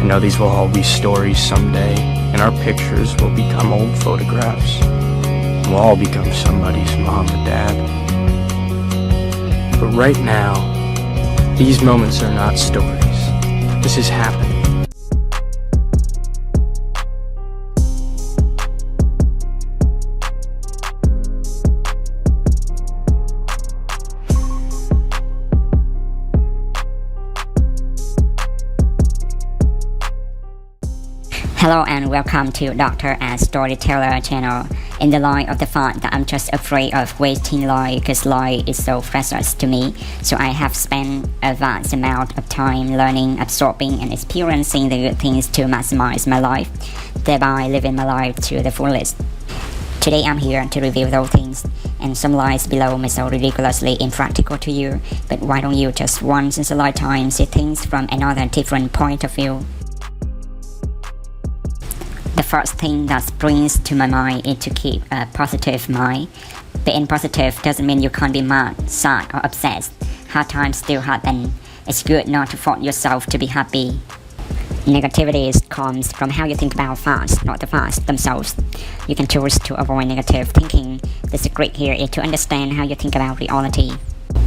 These will all be stories someday, and our pictures will become old photographs. We'll all become somebody's mom or dad. But right now, these moments are not stories. This is happening. Hello and welcome to Doctor and Storyteller channel. In the light of the fact that I'm just afraid of wasting life because life is so precious to me, so I have spent a vast amount of time learning, absorbing and experiencing the good things to maximize my life, thereby living my life to the fullest. Today I'm here to review those things, and some lies below may sound ridiculously impractical to you, but why don't you just once in a lifetime see things from another different point of view? The first thing that springs to my mind is to keep a positive mind. Being positive doesn't mean you can't be mad, sad or obsessed. Hard times still happen. It's good not to force yourself to be happy. Negativity comes from how you think about facts, not the facts themselves. You can choose to avoid negative thinking. The secret here is to understand how you think about reality.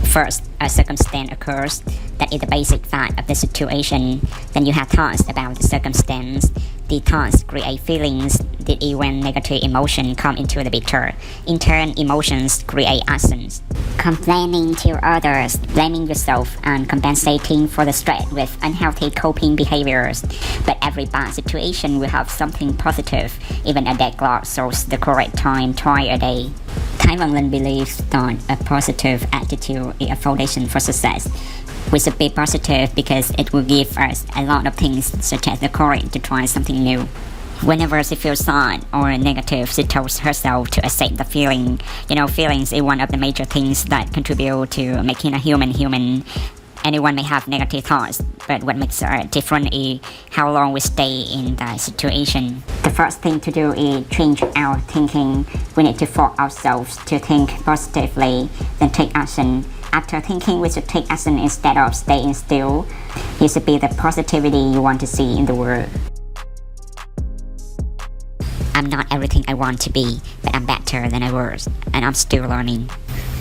First, a circumstance occurs. That is the basic fact of the situation. Then you have thoughts about the circumstance. The thoughts create feelings. The event negative emotion come into the picture. In turn, emotions create actions. Complaining to others, blaming yourself, and compensating for the stress with unhealthy coping behaviors. But every bad situation will have something positive. Even a dead clock shows the correct time twice a day. Thái Văn Linh believes that a positive attitude is a foundation for success. We should be positive because it will give us a lot of things, such as the courage to try something new. Whenever she feels sad or negative, she tells herself to accept the feeling. Feelings is one of the major things that contribute to making a human. Anyone may have negative thoughts, but what makes it different is how long we stay in the situation. The first thing to do is change our thinking. We need to force ourselves to think positively, then take action. After thinking, we should take action instead of staying still. It should be the positivity you want to see in the world. I'm not everything I want to be, but I'm better than I was, and I'm still learning.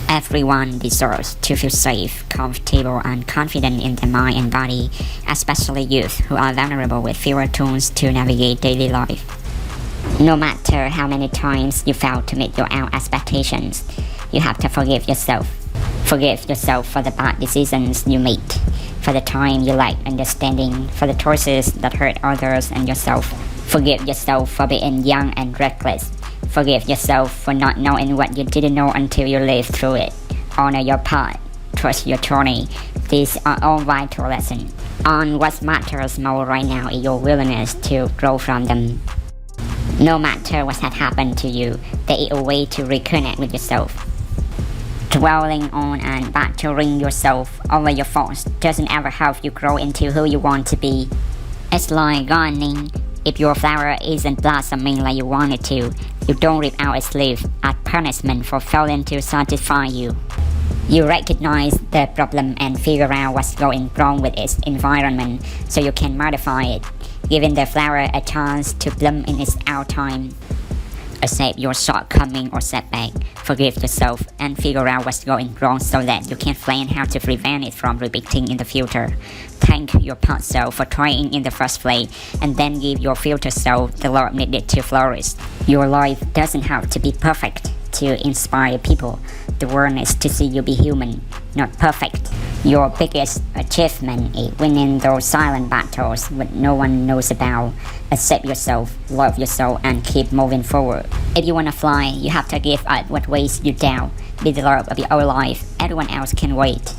Everyone deserves to feel safe, comfortable, and confident in their mind and body, especially youth who are vulnerable with fewer tools to navigate daily life. No matter how many times you fail to meet your own expectations, you have to forgive yourself. Forgive yourself for the bad decisions you made, for the time you lack understanding, for the choices that hurt others and yourself. Forgive yourself for being young and reckless. Forgive yourself for not knowing what you didn't know until you lived through it. Honor your path. Trust your journey. These are all vital lessons. And what matters more right now is your willingness to grow from them. No matter what has happened to you, there is a way to reconnect with yourself. Dwelling on and battering yourself over your faults doesn't ever help you grow into who you want to be. It's like gardening. If your flower isn't blossoming like you want it to, you don't rip out its leaf as punishment for failing to satisfy you. You recognize the problem and figure out what's going wrong with its environment so you can modify it, giving the flower a chance to bloom in its own time. Accept your shortcoming or setback, forgive yourself, and figure out what's going wrong so that you can plan how to prevent it from repeating in the future. Thank your past self for trying in the first place, and then give your future self the love needed to flourish. Your life doesn't have to be perfect to inspire people. The world needs to see you be human, not perfect. Your biggest achievement is winning those silent battles that no one knows about. Accept yourself, love yourself, and keep moving forward. If you want to fly, you have to give up what weighs you down. Be the love of your own life. Everyone else can wait.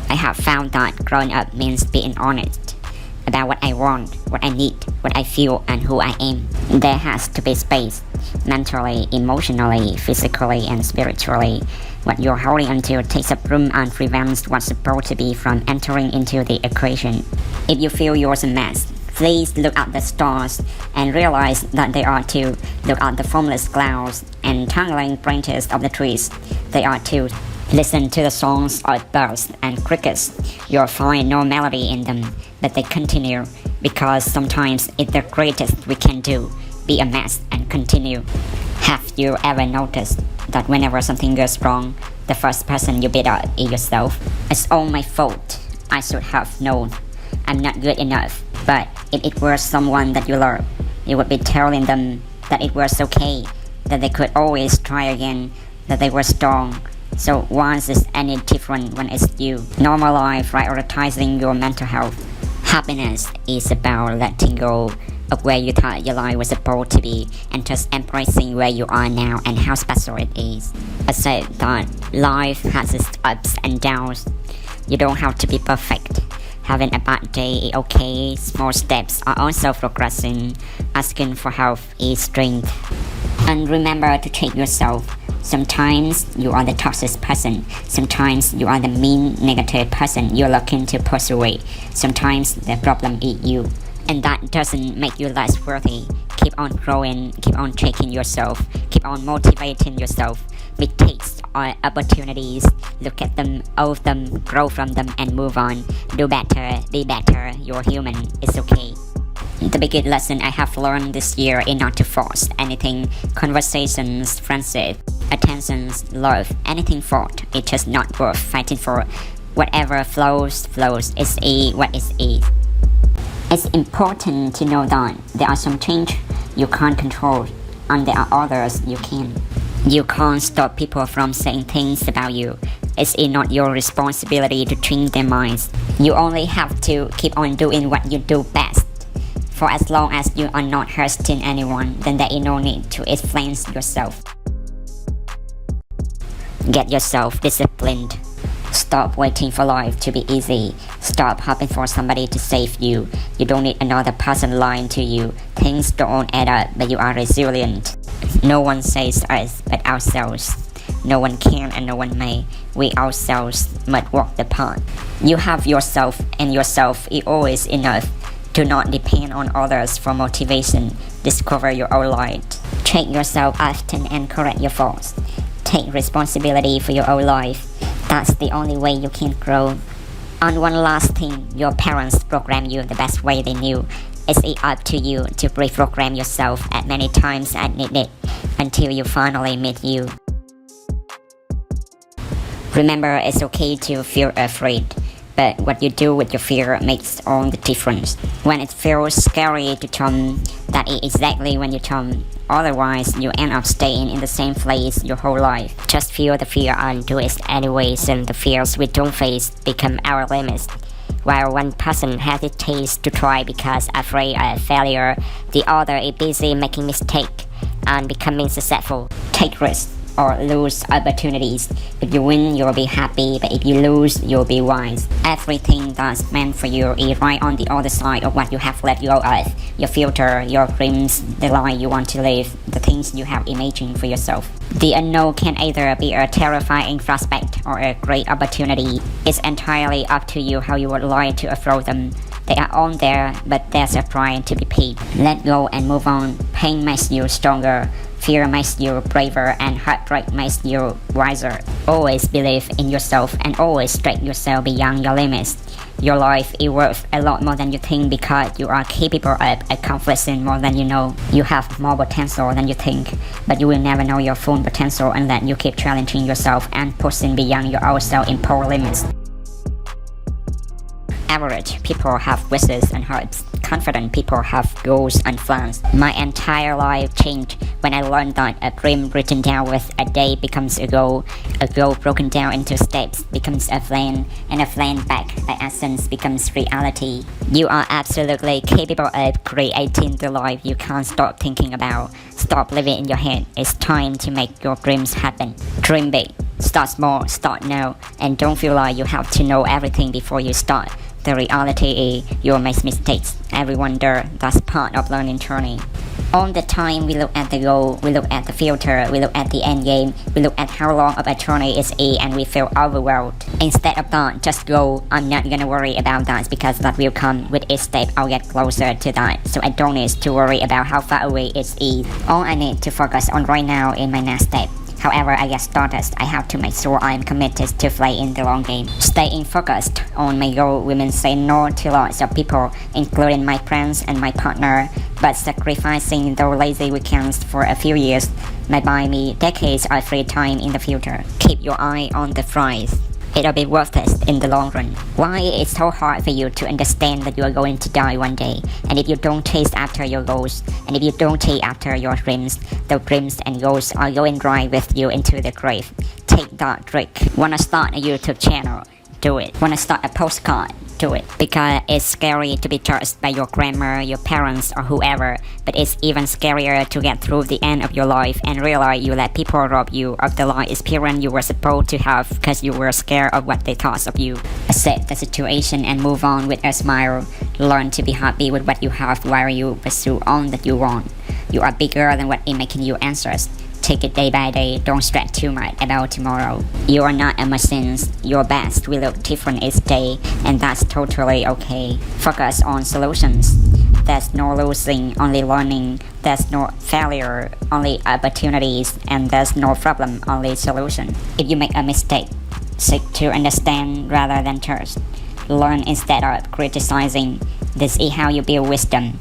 I have found that growing up means being honest about what I want, what I need, what I feel, and who I am. There has to be space, mentally, emotionally, physically, and spiritually. What you're holding onto takes up room and prevents what's supposed to be from entering into the equation. If you feel you're a mess, please look at the stars and realize that they are too. Look at the formless clouds and tangling branches of the trees. They are too. Listen to the songs of birds and crickets. You'll find no melody in them, but they continue, because sometimes it's the greatest we can do, be a mess and continue. Have you ever noticed that whenever something goes wrong, the first person you beat up is yourself? It's all my fault. I should have known. I'm not good enough. But if it were someone that you love, you would be telling them that it was okay, that they could always try again, that they were strong. So why is this any different when it's you? Normalize prioritizing your mental health. Happiness is about letting go of where you thought your life was supposed to be and just embracing where you are now and how special it is. I said that life has its ups and downs. You don't have to be perfect. Having a bad day is okay. Small steps are also progressing. Asking for help is strength. And remember to treat yourself. Sometimes you are the toxic person. Sometimes you are the mean, negative person you're looking to persuade. Sometimes the problem is you. And that doesn't make you less worthy. Keep on growing, keep on checking yourself, keep on motivating yourself. Mistakes are opportunities. Look at them, own them, grow from them and move on. Do better, be better, you're human, it's okay. The biggest lesson I have learned this year is not to force anything. Conversations, friendship, attentions, love, anything forced, it's just not worth fighting for. Whatever flows, flows. It's what it is. It's important to know that there are some things you can't control and there are others you can. You can't stop people from saying things about you. It's not your responsibility to change their minds. You only have to keep on doing what you do best. For as long as you are not hurting anyone, then there is no need to explain yourself. Get yourself disciplined. Stop waiting for life to be easy. Stop hoping for somebody to save you. You don't need another person lying to you. Things don't add up, but you are resilient. No one saves us but ourselves. No one can and no one may. We ourselves must walk the path. You have yourself, and yourself is always enough. Do not depend on others for motivation. Discover your own light. Check yourself often and correct your faults. Take responsibility for your own life. That's the only way you can grow. And one last thing, your parents program you the best way they knew. It's up to you to reprogram yourself as many times as needed until you finally meet you. Remember, it's okay to feel afraid, but what you do with your fear makes all the difference. When it feels scary to jump, that is exactly when you jump. Otherwise, you end up staying in the same place your whole life. Just feel the fear and do it anyway, and the fears we don't face become our limits. While one person hesitates to try because afraid of failure, the other is busy making mistakes and becoming successful. Take risks or lose opportunities. If you win, you'll be happy, but if you lose, you'll be wise. Everything that's meant for you is right on the other side of what you have let go of. Your future, your dreams, the life you want to live, the things you have imagined for yourself. The unknown can either be a terrifying prospect or a great opportunity. It's entirely up to you how you would like to approach them. They are all there, but there's a price to be paid. Let go and move on. Pain makes you stronger. Fear makes you braver, and heartbreak makes you wiser. Always believe in yourself and always stretch yourself beyond your limits. Your life is worth a lot more than you think because you are capable of accomplishing more than you know. You have more potential than you think, but you will never know your full potential unless you keep challenging yourself and pushing beyond your own self-imposed limits. Average people have wishes and hopes. Confident people have goals and plans. My entire life changed when I learned that a dream written down with a day becomes a goal broken down into steps becomes a plan, and a plan backed by actions becomes reality. You are absolutely capable of creating the life you can't stop thinking about. Stop living in your head. It's time to make your dreams happen. Dream big. Start small, start now, and don't feel like you have to know everything before you start. The reality is you'll make mistakes. Everyone does. That's part of learning journey. All the time we look at the goal, we look at the future, we look at the end game, we look at how long of a journey it is and we feel overwhelmed. Instead of that, just go. I'm not gonna worry about that because that will come. With each step I'll get closer to that, so I don't need to worry about how far away it is. All I need to focus on right now is my next step. However I get started, I have to make sure I am committed to play in the long game. Staying focused on my goal will mean saying no to lots of people, including my friends and my partner, but sacrificing those lazy weekends for a few years may buy me decades of free time in the future. Keep your eye on the prize. It'll be worth it in the long run. Why it's so hard for you to understand that you are going to die one day, and if you don't chase after your goals, and if you don't chase after your dreams, the dreams and goals are going right with you into the grave. Take that trick. Wanna start a YouTube channel? Do it. Wanna start a postcard? Do it. Because it's scary to be judged by your grandma, your parents, or whoever, but it's even scarier to get through the end of your life and realize you let people rob you of the life experience you were supposed to have because you were scared of what they thought of you. Accept the situation and move on with a smile. Learn to be happy with what you have while you pursue on that you want. You are bigger than what is making you anxious. Take it day by day, don't stress too much about tomorrow. You are not a machine, your best will look different each day, and that's totally okay. Focus on solutions. There's no losing, only learning. There's no failure, only opportunities, and there's no problem, only solution. If you make a mistake, seek to understand rather than judge. Learn instead of criticizing. This is how you build wisdom.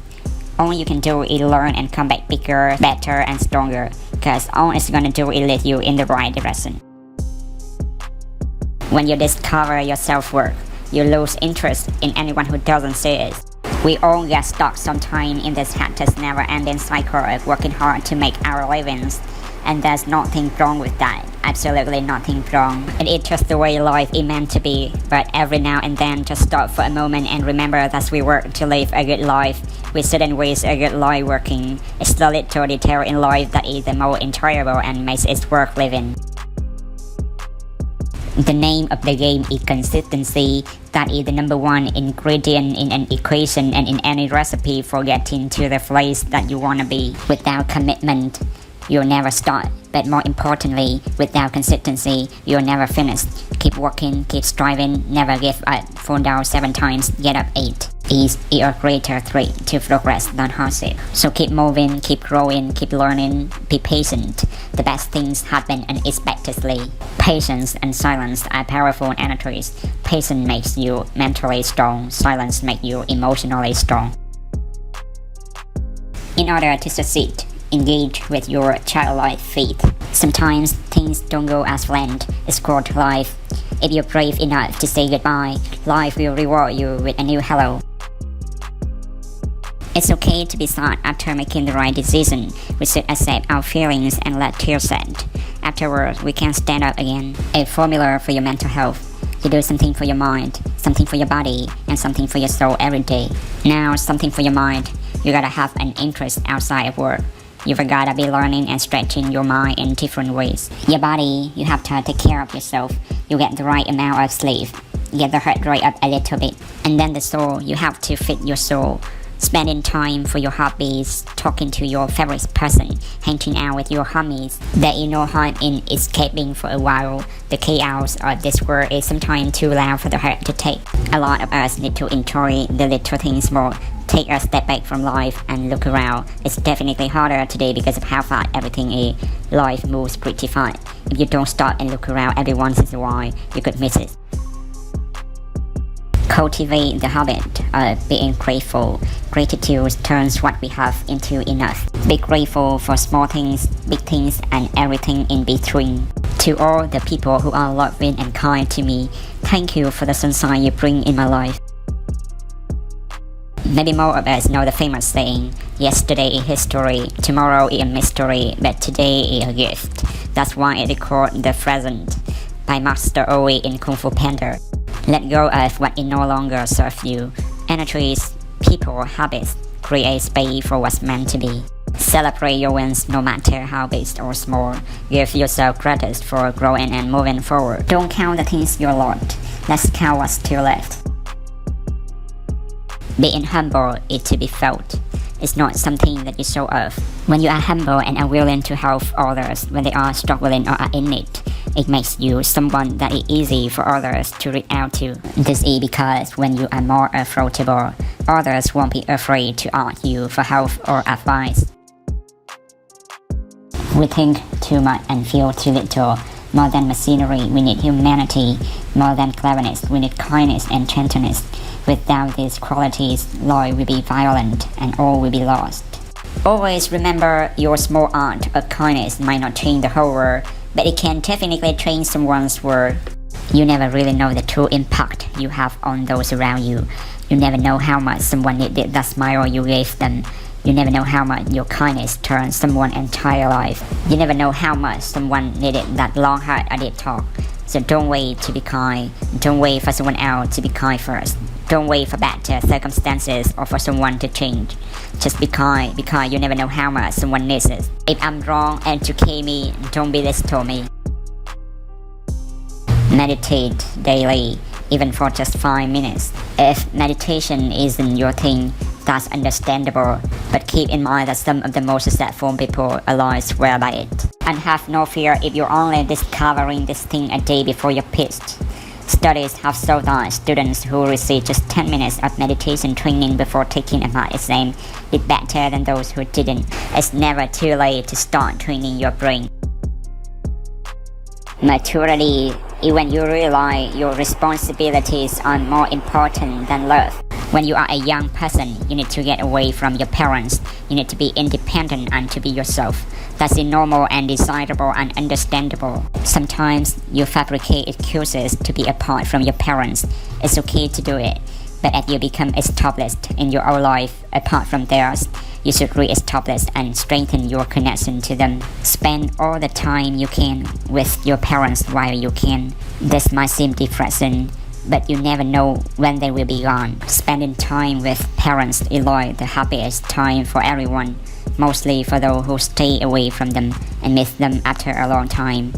All you can do is learn and come back bigger, better, and stronger, because all it's gonna do is lead you in the right direction. When you discover your self-worth, you lose interest in anyone who doesn't see it. We all get stuck sometime in this hectic, never-ending cycle of working hard to make our livings, and there's nothing wrong with that. Absolutely nothing wrong. It is just the way life is meant to be, but every now and then just stop for a moment and remember that we work to live a good life. We shouldn't waste a good life working. It's the little detail in life that is the most enjoyable and makes it worth living. The name of the game is consistency. That is the number one ingredient in an equation and in any recipe for getting to the place that you want to be. Without commitment, you'll never start. But more importantly, without consistency, you'll never finish. Keep working, keep striving, never give up. Fall down 7 times, get up 8. Is a greater threat to progress than hardship. So keep moving, keep growing, keep learning, be patient. The best things happen unexpectedly. Patience and silence are powerful energies. Patience makes you mentally strong, silence makes you emotionally strong. In order to succeed, engage with your childlike faith. Sometimes things don't go as planned. It's called life. If you're brave enough to say goodbye, life will reward you with a new hello. It's okay to be sad after making the right decision. We should accept our feelings and let tears set. Afterwards, we can stand up again. A formula for your mental health. You do something for your mind, something for your body, and something for your soul every day. Now, something for your mind. You gotta have an interest outside of work. You've gotta be learning and stretching your mind in different ways. Your body, you have to take care of yourself. You get the right amount of sleep. Get the heart rate up a little bit. And then the soul, you have to feed your soul. Spending time for your hobbies, talking to your favorite person, hanging out with your homies. There is no harm in escaping for a while. The chaos of this world is sometimes too loud for the heart to take. A lot of us need to enjoy the little things more. Take a step back from life and look around. It's definitely harder today because of how fast everything is. Life moves pretty fast. If you don't stop and look around every once in a while, you could miss it. Cultivate the habit of being grateful. Gratitude turns what we have into enough. Be grateful for small things, big things, and everything in between. To all the people who are loving and kind to me, thank you for the sunshine you bring in my life. Maybe more of us know the famous saying, yesterday is history, tomorrow is a mystery, but today is a gift. That's why it is called the present, by Master Owie in Kung Fu Panda. Let go of what it no longer serves you. Energies, people, habits, create space for what's meant to be. Celebrate your wins no matter how big or small. Give yourself credit for growing and moving forward. Don't count the things you lost. Let's count what's still left. Being humble is to be felt. It's not something that you show off. When you are humble and are willing to help others when they are struggling or are in need, it makes you someone that is easy for others to reach out to. This is because when you are more approachable, others won't be afraid to ask you for help or advice. We think too much and feel too little. More than machinery, we need humanity. More than cleverness, we need kindness and gentleness. Without these qualities, life will be violent and all will be lost. Always remember, your small act of kindness might not change the whole world, but it can definitely change someone's world. You never really know the true impact you have on those around you. You never know how much someone needed that smile you gave them. You never know how much your kindness turned someone's entire life. You never know how much someone needed that long hard a deep talk. So don't wait to be kind. Don't wait for someone else to be kind first. Don't wait for better circumstances or for someone to change. Just be kind because you never know how much someone needs it. If I'm wrong, educate me. Don't be less to me. Meditate daily, even for just 5 minutes. If meditation isn't your thing, that's understandable, but keep in mind that some of the most successful people alive swear by it. And have no fear if you're only discovering this thing a day before your pitch. Studies have shown that students who receive just 10 minutes of meditation training before taking a math exam did better than those who didn't. It's never too late to start training your brain. Maturity is when you realize your responsibilities are more important than love. When you are a young person, you need to get away from your parents. You need to be independent and to be yourself. That's normal and desirable and understandable. Sometimes you fabricate excuses to be apart from your parents. It's okay to do it. But as you become established in your own life apart from theirs, you should re-establish and strengthen your connection to them. Spend all the time you can with your parents while you can. This might seem depressing, but you never know when they will be gone. Spending time with parents is like the happiest time for everyone, mostly for those who stay away from them and miss them after a long time.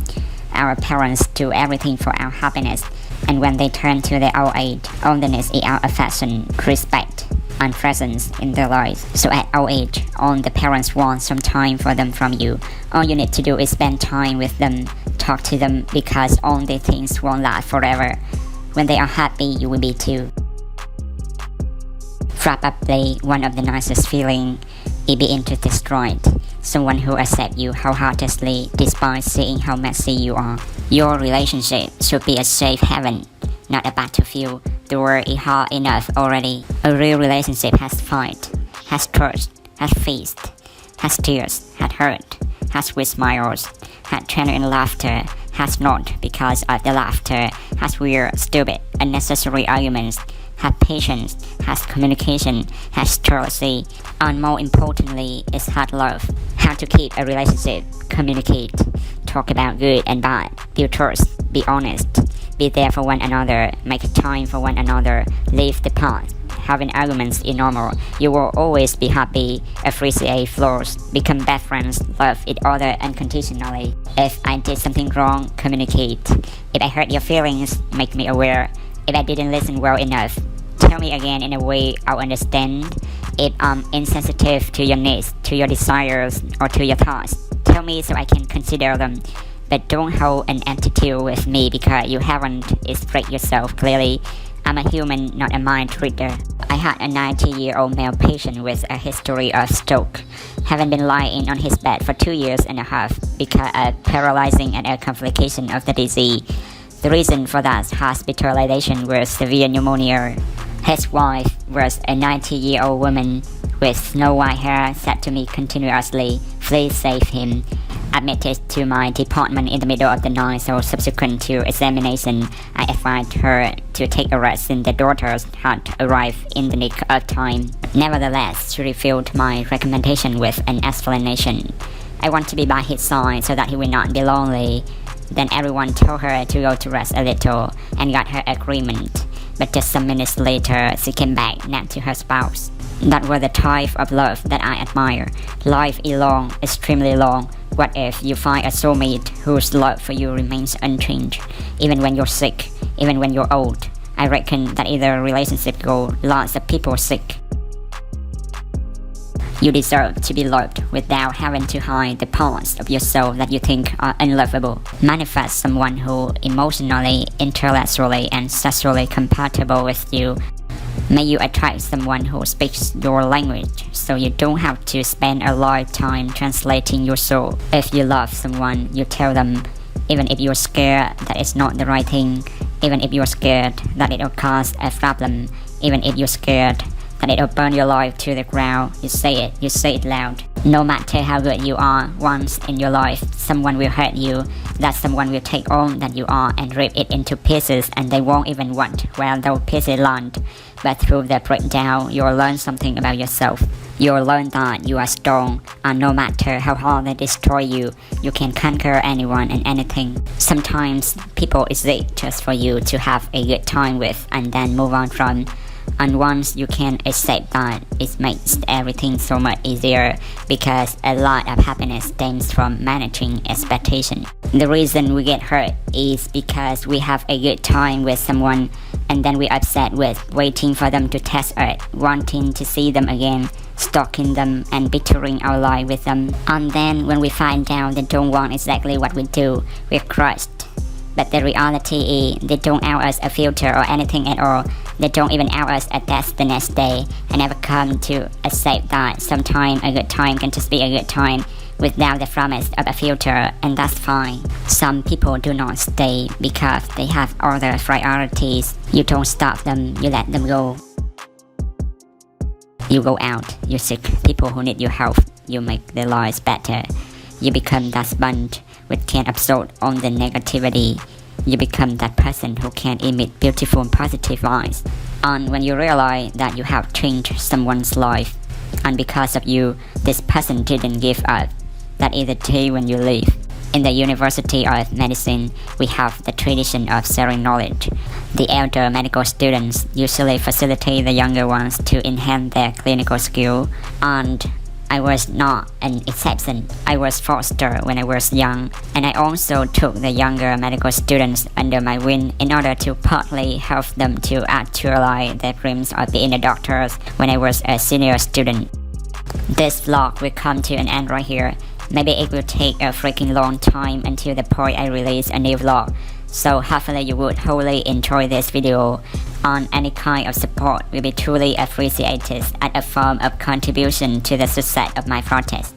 Our parents do everything for our happiness, and when they turn to their old age, loneliness is our affection, respect, and presence in their lives. So at old age, all the parents want some time for them from you. All you need to do is spend time with them, talk to them, because all the things won't last forever. When they are happy, you will be too. Probably one of the nicest feelings is being destroyed. Someone who accepts you wholeheartedly despite seeing how messy you are. Your relationship should be a safe haven, not a battlefield. The world is hard enough already. A real relationship has fight, has trust, has feast, has tears, has hurt, has sweet smiles, has genuine laughter, has not because of the laughter, has weird, stupid, unnecessary arguments, has patience, has communication, has jealousy, and more importantly, is hard love. How to keep a relationship: communicate, talk about good and bad, build trust, be honest, be there for one another, make time for one another, leave the past. Having arguments is normal. You will always be happy, appreciate flaws, become best friends, love each other unconditionally. If I did something wrong, communicate. If I hurt your feelings, make me aware. If I didn't listen well enough, tell me again in a way I'll understand. If I'm insensitive to your needs, to your desires, or to your thoughts, tell me so I can consider them. But don't hold an attitude with me because you haven't expressed yourself clearly. I'm a human, not a mind reader. I had a 90-year-old male patient with a history of stroke, having been lying on his bed for 2 years and a half because of paralyzing and a complication of the disease. The reason for that hospitalization was severe pneumonia. His wife was a 90-year-old woman with snow white hair, said to me continuously, "Please save him." Admitted to my department in the middle of the night, so subsequent to examination, I advised her to take a rest since the daughters had arrived in the nick of time. Nevertheless, she refused my recommendation with an explanation. I want to be by his side so that he will not be lonely. Then everyone told her to go to rest a little and got her agreement. But just some minutes later, she came back next to her spouse. That was the type of love that I admire. Life is long, extremely long. What if you find a soulmate whose love for you remains unchanged, even when you're sick, even when you're old? I reckon that is the relationship goal lots of people seek. You deserve to be loved without having to hide the parts of yourself that you think are unlovable. Manifest someone who emotionally, intellectually, and sexually compatible with you. May you attract someone who speaks your language, so you don't have to spend a lifetime translating your soul. If you love someone, you tell them, even if you're scared that it's not the right thing, even if you're scared that it'll cause a problem, even if you're scared that it'll burn your life to the ground, you say it loud. No matter how good you are, once in your life, someone will hurt you. That someone will take all that you are and rip it into pieces, and they won't even want where those pieces land. But through the breakdown, you'll learn something about yourself. You'll learn that you are strong, and no matter how hard they destroy you, you can conquer anyone and anything. Sometimes people exist just for you to have a good time with and then move on from. And once you can accept that, it makes everything so much easier, because a lot of happiness stems from managing expectation. The reason we get hurt is because we have a good time with someone and then we're upset with waiting for them to test us, wanting to see them again, stalking them and bittering our life with them. And then when we find out they don't want exactly what we do, we're crushed. But the reality is they don't out us a filter or anything at all. They don't even out us a test the next day. I never come to accept that sometimes a good time can just be a good time without the promise of a filter, and that's fine. Some people do not stay because they have other priorities. You don't stop them, you let them go. You go out, you seek people who need your help, you make their lives better. You become that sponge which can absorb all the negativity. You become that person who can emit beautiful and positive lights. And when you realize that you have changed someone's life, and because of you, this person didn't give up, that is the day when you leave. In the University of Medicine, we have the tradition of sharing knowledge. The elder medical students usually facilitate the younger ones to enhance their clinical skill, and I was not an exception. I was foster when I was young, and I also took the younger medical students under my wing in order to partly help them to actualize their dreams of being a doctor when I was a senior student. This vlog will come to an end right here. Maybe it will take a freaking long time until the point I release a new vlog. So hopefully you would wholly enjoy this video, and any kind of support will be truly appreciated as a form of contribution to the success of my project.